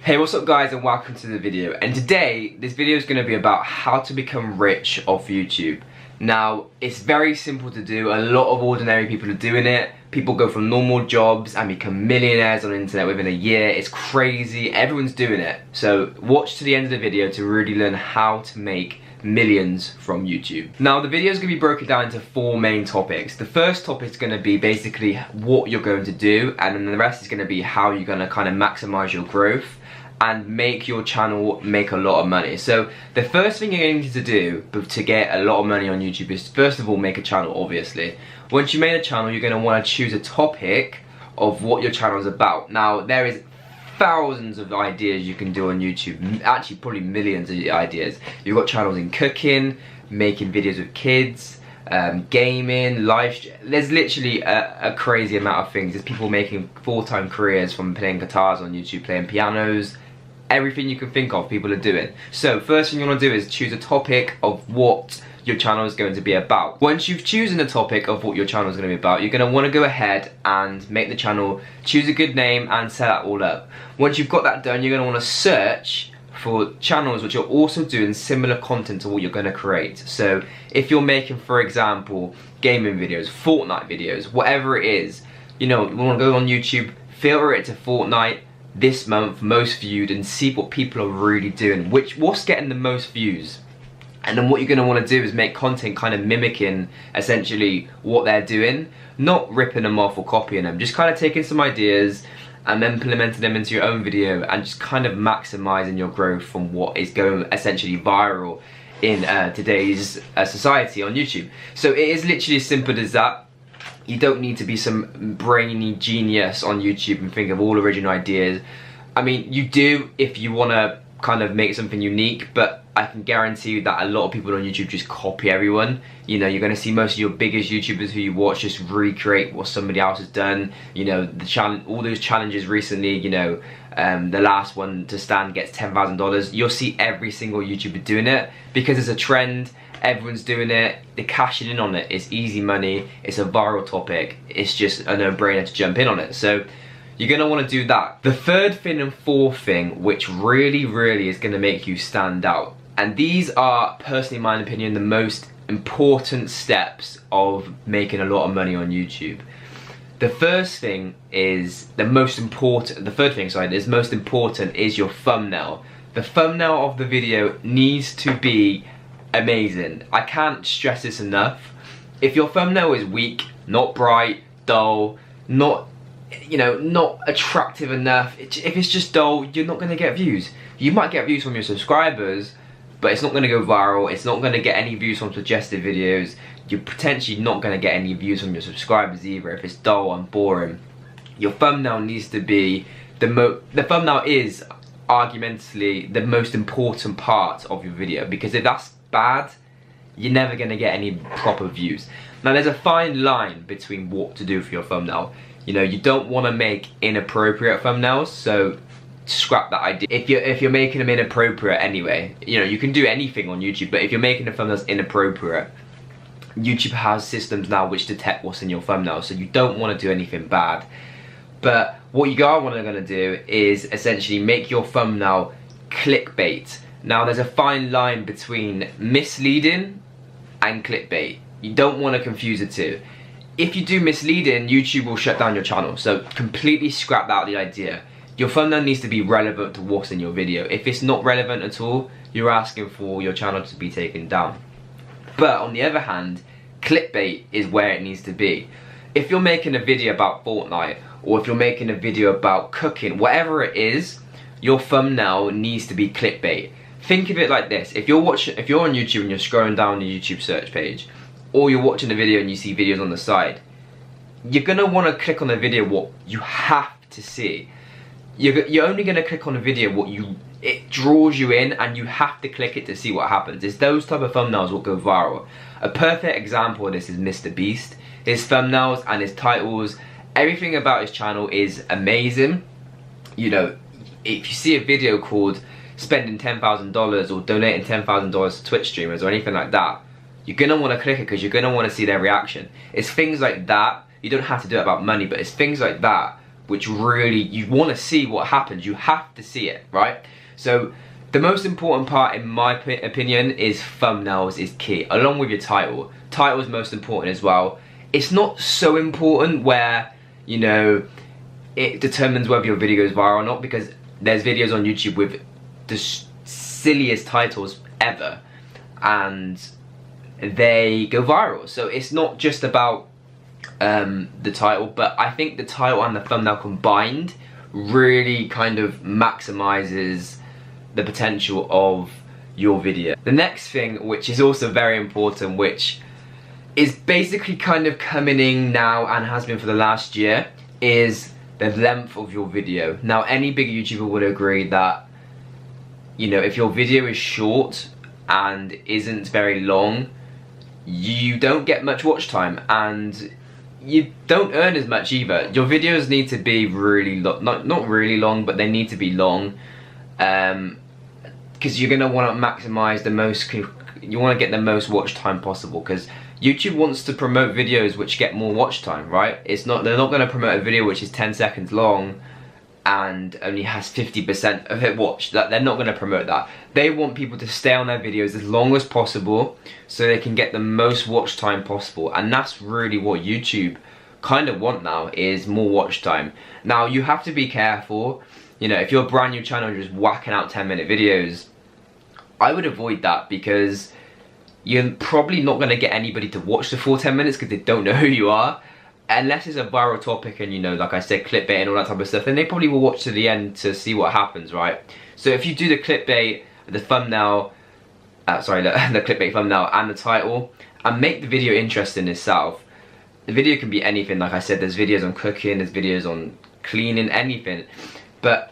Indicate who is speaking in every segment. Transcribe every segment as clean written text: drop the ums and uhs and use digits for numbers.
Speaker 1: Hey, what's up guys, and welcome to the video. And today this video is going to be about how to become rich off YouTube. Now, it's very simple to do. A lot of ordinary people are doing it. People go from normal jobs and become millionaires on the internet within a year. It's crazy, everyone's doing it. So watch to the end of the video to really learn how to make millions from YouTube. Now, the video is going to be broken down into 4 main topics. The first topic is going to be basically what you're going to do, and then the rest is going to be how you're going to kind of maximize your growth and make your channel make a lot of money. So the first thing you're going to need to do to get a lot of money on YouTube is first of all make a channel, obviously. Once you made a channel, you're going to want to choose a topic of what your channel is about. Now, there is thousands of ideas you can do on YouTube, actually probably millions of ideas. You've got channels in cooking, making videos with kids, gaming, there's literally a crazy amount of things. There's people making full-time careers from playing guitars on YouTube, playing pianos, everything you can think of people are doing. So first thing you want to do is choose a topic of what your channel is going to be about. Once you've chosen a topic of what your channel is going to be about, you're going to want to go ahead and make the channel, choose a good name and set that all up. Once you've got that done, you're going to want to search for channels which are also doing similar content to what you're going to create. So if you're making, for example, gaming videos, Fortnite videos, whatever it is, you know, you want to go on YouTube, filter it to Fortnite, this month, most viewed, and see what people are really doing, what's getting the most views. And then what you're going to want to do is make content kind of mimicking essentially what they're doing, not ripping them off or copying them, just kind of taking some ideas and then implementing them into your own video and just kind of maximizing your growth from what is going essentially viral in today's society on YouTube. So it is literally as simple as that. You don't need to be some brainy genius on YouTube and think of all original ideas. I mean, you do if you want to kind of make something unique, but I can guarantee you that a lot of people on YouTube just copy everyone. You know, you're going to see most of your biggest YouTubers who you watch just recreate what somebody else has done. You know, all those challenges recently, you know, the last one to stand gets $10,000. You'll see every single YouTuber doing it because it's a trend. Everyone's doing it, they're cashing in on it, it's easy money, it's a viral topic, it's just a no-brainer to jump in on it. So you're going to want to do that. The third thing and fourth thing, which really is going to make you stand out, and these are, personally in my opinion, the most important steps of making a lot of money on YouTube. The first thing is, the third thing is your thumbnail. The thumbnail of the video needs to be amazing. I can't stress this enough. If your thumbnail is weak, not bright, dull, not attractive enough, if it's just dull, you're not going to get views. You might get views from your subscribers, but it's not going to go viral. It's not going to get any views from suggested videos. You're potentially not going to get any views from your subscribers either if it's dull and boring. Your thumbnail needs to be the thumbnail is argumentatively the most important part of your video, because if that's bad, you're never going to get any proper views. Now, there's a fine line between what to do for your thumbnail. You know, you don't want to make inappropriate thumbnails, so scrap that idea. If you're making them inappropriate anyway, you know, you can do anything on YouTube, but if you're making the thumbnails inappropriate, YouTube has systems now which detect what's in your thumbnail, so you don't want to do anything bad. But what you are going to do is essentially make your thumbnail clickbait. Now, there's a fine line between misleading and clickbait. You don't want to confuse the two. If you do misleading, YouTube will shut down your channel, so completely scrap out the idea. Your thumbnail needs to be relevant to what's in your video. If it's not relevant at all, you're asking for your channel to be taken down. But on the other hand, clickbait is where it needs to be. If you're making a video about Fortnite, or if you're making a video about cooking, whatever it is, your thumbnail needs to be clickbait. Think of it like this: if you're on YouTube and you're scrolling down the YouTube search page, or you're watching a video and you see videos on the side, you're gonna want to click on the video what you have to see. You're only gonna click on a video it draws you in, and you have to click it to see what happens. It's those type of thumbnails will go viral. A perfect example of this is Mr. Beast. His thumbnails and his titles, everything about his channel is amazing. You know, if you see a video called spending $10,000 or donating $10,000 to Twitch streamers or anything like that, you're gonna want to click it because you're gonna want to see their reaction. It's things like that. You don't have to do it about money, but it's things like that which really, you want to see what happens. You have to see it, right? So the most important part, in my opinion, is thumbnails is key, along with your title. Title is most important as well. It's not so important where, you know, it determines whether your video goes viral or not, because there's videos on YouTube with the silliest titles ever, and they go viral. So it's not just about the title, but I think the title and the thumbnail combined really kind of maximizes the potential of your video. The next thing, which is also very important, which is basically kind of coming in now and has been for the last year, is the length of your video. Now, any big YouTuber would agree that, you know, if your video is short and isn't very long, you don't get much watch time and you don't earn as much either. Your videos need to be really not really long, but they need to be long, because you're gonna want to maximize the most. You want to get the most watch time possible, because YouTube wants to promote videos which get more watch time, right? They're not going to promote a video which is 10 seconds long and only has 50% of it watched. They're not going to promote that. They want people to stay on their videos as long as possible so they can get the most watch time possible. And that's really what YouTube kind of want now, is more watch time. Now, you have to be careful. You know, if you're a brand new channel and you're just whacking out 10-minute videos, I would avoid that, because you're probably not going to get anybody to watch the full 10 minutes because they don't know who you are. Unless it's a viral topic and, you know, like I said, clickbait and all that type of stuff, then they probably will watch to the end to see what happens, right? So if you do the clickbait, the thumbnail, the clickbait thumbnail and the title, and make the video interesting itself. The video can be anything, like I said, there's videos on cooking, there's videos on cleaning, anything. But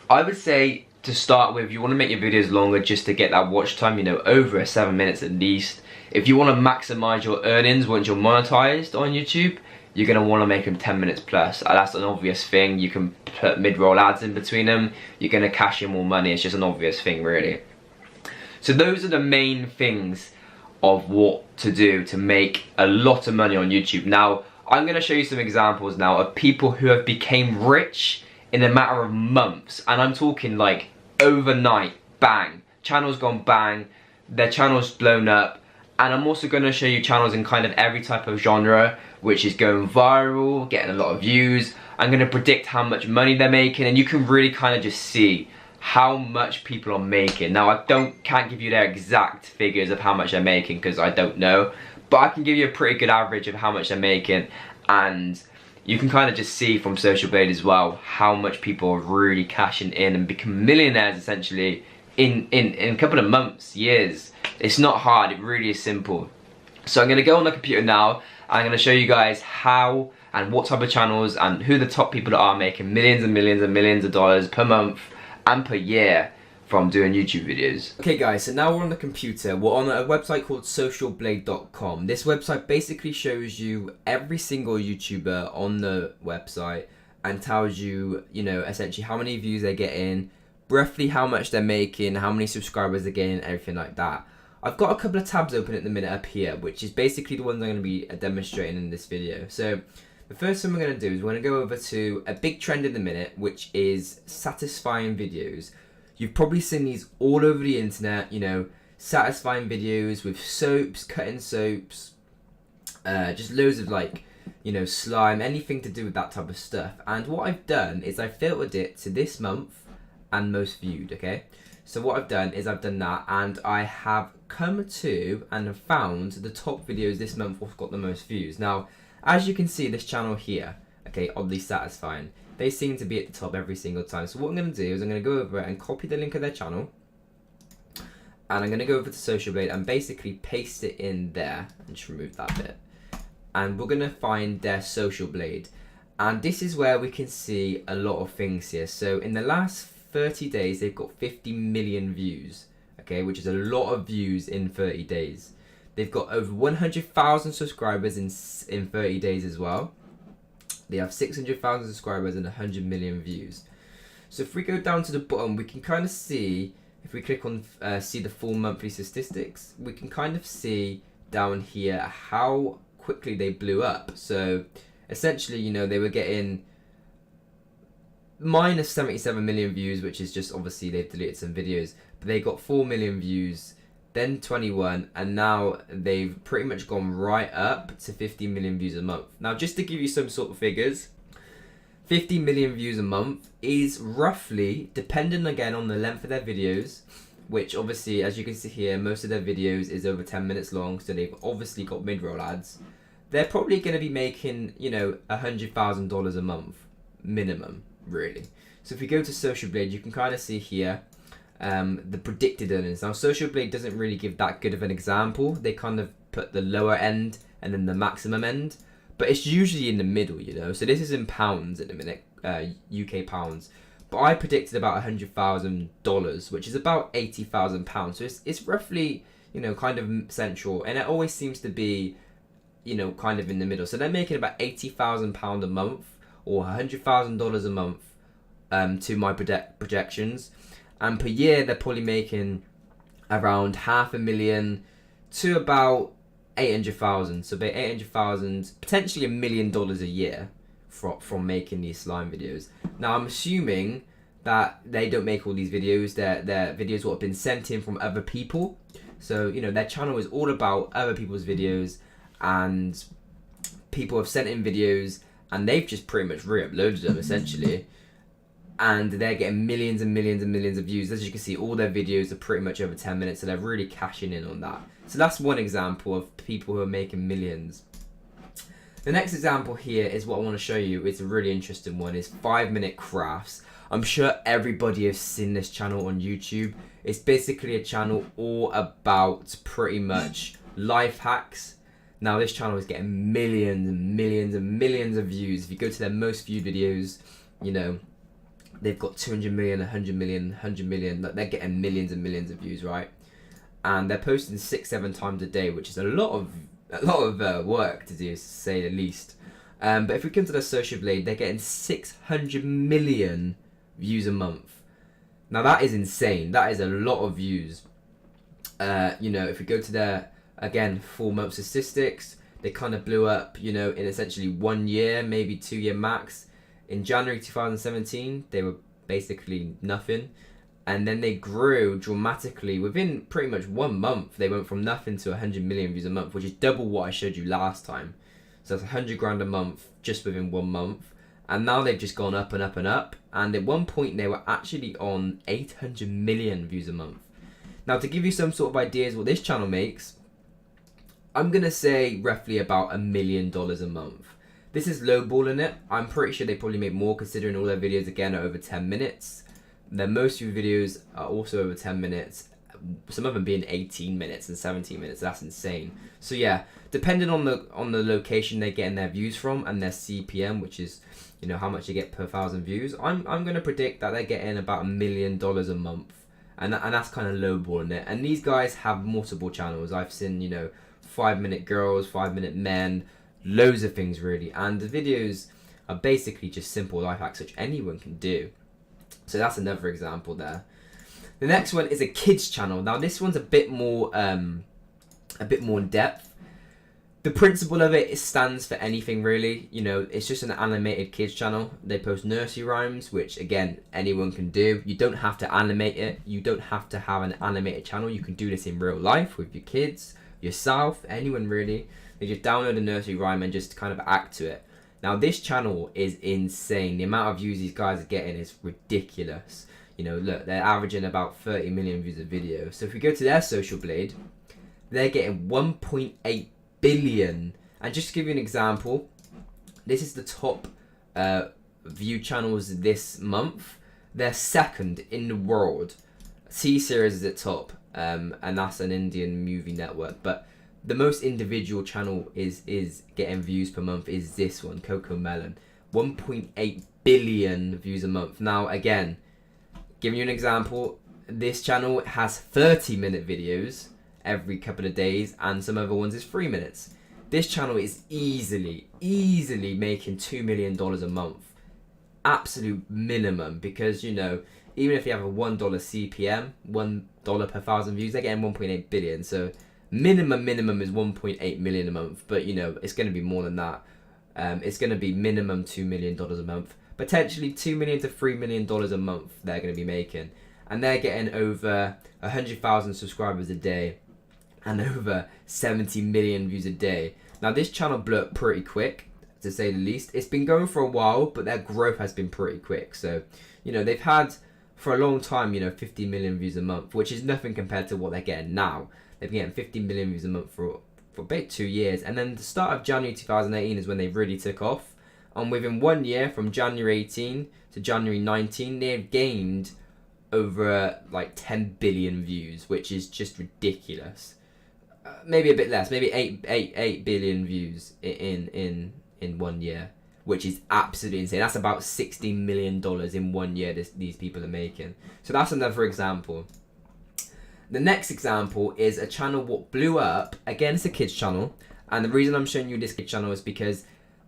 Speaker 1: I would say, to start with, you want to make your videos longer just to get that watch time, you know, over 7 minutes at least. If you want to maximize your earnings once you're monetized on YouTube, you're going to want to make them 10 minutes plus. That's an obvious thing. You can put mid-roll ads in between them. You're going to cash in more money. It's just an obvious thing, really. So those are the main things of what to do to make a lot of money on YouTube. Now, I'm going to show you some examples now of people who have became rich in a matter of months, and I'm talking like overnight, bang, channel's gone bang, their channel's blown up. And I'm also going to show you channels in kind of every type of genre which is going viral, getting a lot of views. I'm going to predict how much money they're making, and you can really kind of just see how much people are making. Now, I can't give you their exact figures of how much they're making because I don't know, but I can give you a pretty good average of how much they're making, and you can kind of just see from Social Blade as well how much people are really cashing in and become millionaires essentially in a couple of months, years. It's not hard, it really is simple. So I'm going to go on the computer now, and I'm going to show you guys how and what type of channels and who the top people are making millions and millions and millions of dollars per month and per year from doing YouTube videos. Okay guys, so now we're on the computer. We're on a website called socialblade.com. This website basically shows you every single YouTuber on the website and tells you, you know, essentially how many views they're getting, roughly how much they're making, how many subscribers they're getting, everything like that. I've got a couple of tabs open at the minute up here, which is basically the ones I'm going to be demonstrating in this video. So the first thing we're going to do is we're going to go over to a big trend in the minute, which is satisfying videos. You've probably seen these all over the internet, you know, satisfying videos with soaps, cutting soaps, just loads of like, you know, slime, anything to do with that type of stuff. And what I've done is I've filtered it to this month and most viewed, okay? So what I've done is I've done that, and I have come to and have found the top videos this month what's got the most views. Now, as you can see, this channel here, okay, oddly satisfying, they seem to be at the top every single time. So what I'm going to do is I'm going to go over and copy the link of their channel, and I'm going to go over to Social Blade and basically paste it in there, and just remove that bit. And we're going to find their Social Blade, and this is where we can see a lot of things here. So in the last 30 days, they've got 50 million views, okay, which is a lot of views in 30 days. They've got over 100,000 subscribers in 30 days as well. They have 600,000 subscribers and 100 million views. So if we go down to the bottom, we can kind of see, if we click on see the full monthly statistics, we can kind of see down here how quickly they blew up. So essentially, you know, they were getting
Speaker 2: minus 77 million views, which is just obviously they've deleted some videos, but they got 4 million views, then 21, and now they've pretty much gone right up to 50 million views a month. Now, just to give you some sort of figures, 50 million views a month is roughly, depending again on the length of their videos, which obviously, as you can see here, most of their videos is over 10 minutes long, so they've obviously got mid-roll ads. They're probably going to be making, you know, $100,000 a month minimum, really. So if we go to Social Blade, you can kind of see here the predicted earnings. Now, Social Blade doesn't really give that good of an example. They kind of put the lower end and then the maximum end, but it's usually in the middle, you know. So this is in pounds at the minute, UK pounds. But I predicted about $100,000, which is about £80,000. So it's roughly, you know, kind of central, and it always seems to be, you know, kind of in the middle. So they're making about £80,000 a month or $100,000 a month to my projections. And per year, they're probably making around $500,000 to about 800,000. So about 800,000, potentially $1 million a year from making these slime videos. Now, I'm assuming that they don't make all these videos. Their videos will have been sent in from other people. So, you know, their channel is all about other people's videos, and people have sent in videos and they've just pretty much re-uploaded them essentially. And they're getting millions and millions and millions of views. As you can see, all their videos are pretty much over 10 minutes, so they're really cashing in on that. So that's one example of people who are making millions. The next example here is what I want to show you. It's a really interesting one. It's 5-minute crafts. I'm sure everybody has seen this channel on YouTube. It's basically a channel all about pretty much life hacks. Now, this channel is getting millions and millions and millions of views. If you go to their most viewed videos, you know, they've got 200 million, 100 million, 100 million. They're getting millions and millions of views, right? And they're posting 6-7 times a day, which is a lot of work to do, to say the least. But if we come to the Social Blade, they're getting 600 million views a month. Now, that is insane. That is a lot of views. You know, if we go to their, again, 4-month statistics, they kind of blew up, you know, in essentially 1 year, maybe 2 year max. In January 2017, they were basically nothing. And then they grew dramatically within pretty much 1 month. They went from nothing to 100 million views a month, which is double what I showed you last time. So that's 100 grand a month just within 1 month. And now they've just gone up and up and up. And at one point, they were actually on 800 million views a month. Now, to give you some sort of ideas what this channel makes, I'm going to say roughly about $1 million a month. This is lowballing it. I'm pretty sure they probably make more, considering all their videos again are over 10 minutes. Their most viewed videos are also over 10 minutes. Some of them being 18 minutes and 17 minutes. That's insane. So yeah, depending on the location they're getting their views from and their CPM, which is, you know, how much they get per 1,000 views, I'm going to predict that they're getting about $1 million a month. And that's kind of lowballing it. And these guys have multiple channels. I've seen, you know, 5-minute girls, 5-minute men, loads of things really. And the videos are basically just simple life hacks which anyone can do. So that's another example there. The next one is a kids channel. Now this one's a bit more in depth. The principle of it stands for anything really. You know, it's just an animated kids channel. They post nursery rhymes, which again, anyone can do. You don't have to animate it. You don't have to have an animated channel. You can do this in real life with your kids, yourself, anyone really. They just download a nursery rhyme and just kind of act to it. Now this channel is insane. The amount of views these guys are getting is ridiculous. You know, look, they're averaging about 30 million views a video. So if we go to their Social Blade, they're getting 1.8 billion. And just to give you an example, this is the top view channels this month. They're second in the world. T-Series is at top, and that's an Indian movie network. But the most individual channel is getting views per month is this one, Coco Melon. 1.8 billion views a month. Now again, giving you an example, this channel has 30-minute videos every couple of days, and some other ones is 3 minutes. This channel is easily making $2 million a month. Absolute minimum, because, you know, even if you have a $1 CPM, $1 per 1,000 views, they're getting 1.8 billion. So minimum is 1.8 million a month, but you know, it's going to be more than that. It's going to be minimum $2 million a month. potentially $2 million to $3 million a month they're going to be making. And they're getting over 100,000 subscribers a day and over 70 million views a day. Now this channel blew up pretty quick, to say the least. It's been going for a while, but their growth has been pretty quick. So, you know, they've had for a long time, you know, 50 million views a month, which is nothing compared to what they're getting now. They've been getting 50 million views a month for about 2 years. And then the start of January 2018 is when they really took off. And within 1 year, from January 18 to January 19, they've gained over like 10 billion views, which is just ridiculous. Maybe a bit less, maybe 8 billion views in 1 year, which is absolutely insane. That's about $60 million in 1 year these people are making. So that's another example. The next example is a channel what blew up. Again, it's a kids channel, and the reason I'm showing you this kids channel is because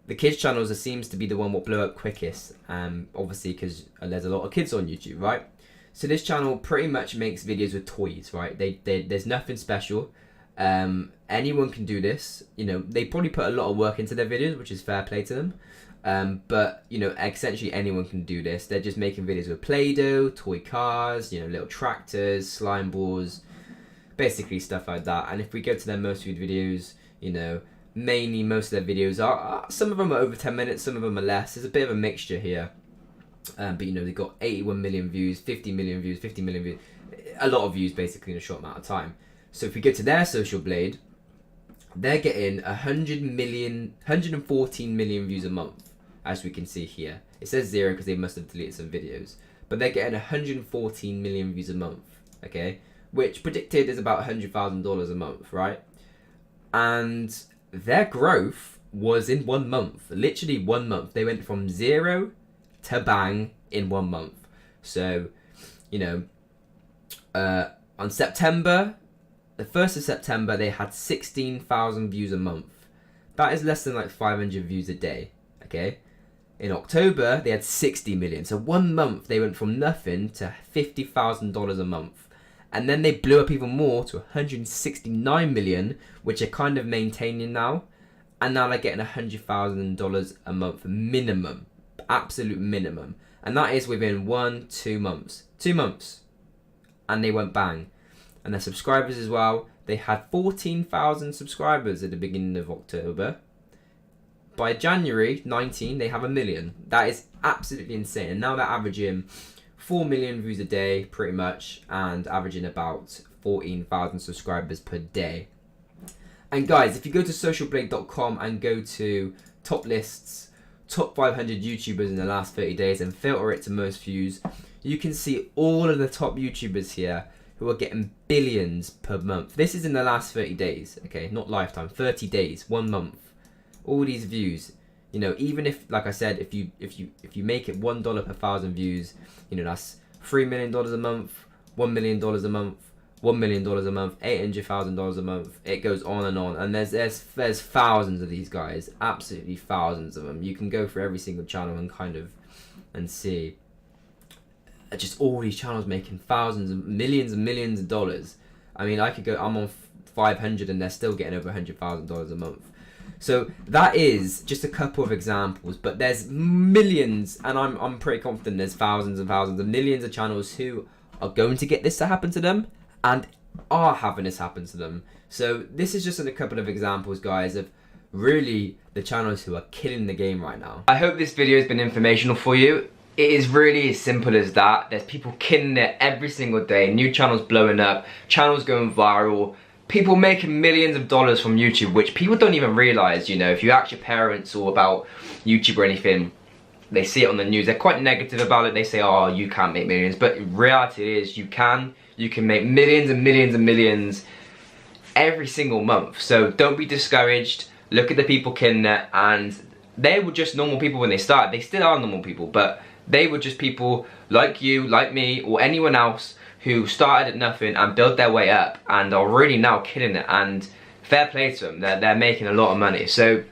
Speaker 2: the kids channels seems to be the one what blew up quickest. Obviously because there's a lot of kids on YouTube, right? So this channel pretty much makes videos with toys, right? There's nothing special. Anyone can do this. You know, they probably put a lot of work into their videos, which is fair play to them. But you know, essentially anyone can do this. They're just making videos with Play-Doh, toy cars, you know, little tractors, slime balls, basically stuff like that. And if we go to their most viewed videos, you know, mainly most of their videos are some of them are over 10 minutes, some of them are less. There's a bit of a mixture here. But you know, they've got 81 million views, 50 million views, 50 million views, a lot of views basically in a short amount of time. So if we go to their social blade, they're getting 114 million views a month, as we can see here. It says 0 because they must have deleted some videos, but they're getting 114 million views a month, okay? Which predicted is about $100,000 a month, right? And their growth was in 1 month, literally 1 month. They went from 0 to bang in 1 month. So, you know, on September, the 1st of September, they had 16,000 views a month. That is less than like 500 views a day, okay? In October, they had 60 million. So 1 month, they went from nothing to $50,000 a month. And then they blew up even more to 169 million, which are kind of maintaining now. And now they're getting $100,000 a month minimum. Absolute minimum. And that is within 2 months. 2 months. And they went bang. And their subscribers as well, they had 14,000 subscribers at the beginning of October. By January 19, they have 1 million. That is absolutely insane. And now they're averaging 4 million views a day, pretty much, and averaging about 14,000 subscribers per day. And guys, if you go to socialblade.com and go to top lists, top 500 YouTubers in the last 30 days, and filter it to most views, you can see all of the top YouTubers here who are getting billions per month. This is in the last 30 days, okay, not lifetime. 30 days, 1 month. All these views, you know, even if, like I said, if you make it $1 per 1,000 views, you know, that's $3 million a month, $1 million a month, $1 million a month, $800,000 a month. It goes on, and there's thousands of these guys, absolutely thousands of them. You can go through every single channel and see just all these channels making thousands and millions of dollars. I mean, I'm on 500 and they're still getting over $100,000 a month. So that is just a couple of examples, but there's millions, and I'm pretty confident there's thousands and thousands of millions of channels who are going to get this to happen to them and are having this happen to them. So this is just a couple of examples, guys, of really the channels who are killing the game right now.
Speaker 1: I hope this video has been informational for you. It is really as simple as that. There's people killing it every single day, new channels blowing up, channels going viral, people making millions of dollars from YouTube, which people don't even realize. You know, if you ask your parents or about YouTube or anything, they see it on the news, they're quite negative about it. They say, oh, you can't make millions, but reality is you can make millions and millions and millions every single month. So don't be discouraged. Look at the people killing it, and they were just normal people when they started. They still are normal people, but they were just people like you, like me, or anyone else who started at nothing and built their way up and are really now killing it, and fair play to them. They're making a lot of money. So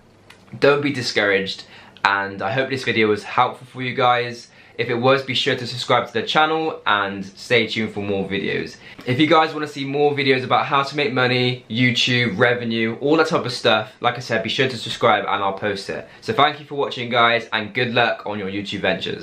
Speaker 1: don't be discouraged, and I hope this video was helpful for you guys. If it was, be sure to subscribe to the channel and stay tuned for more videos. If you guys want to see more videos about how to make money, YouTube, revenue, all that type of stuff, like I said, be sure to subscribe and I'll post it. So thank you for watching, guys, and good luck on your YouTube ventures.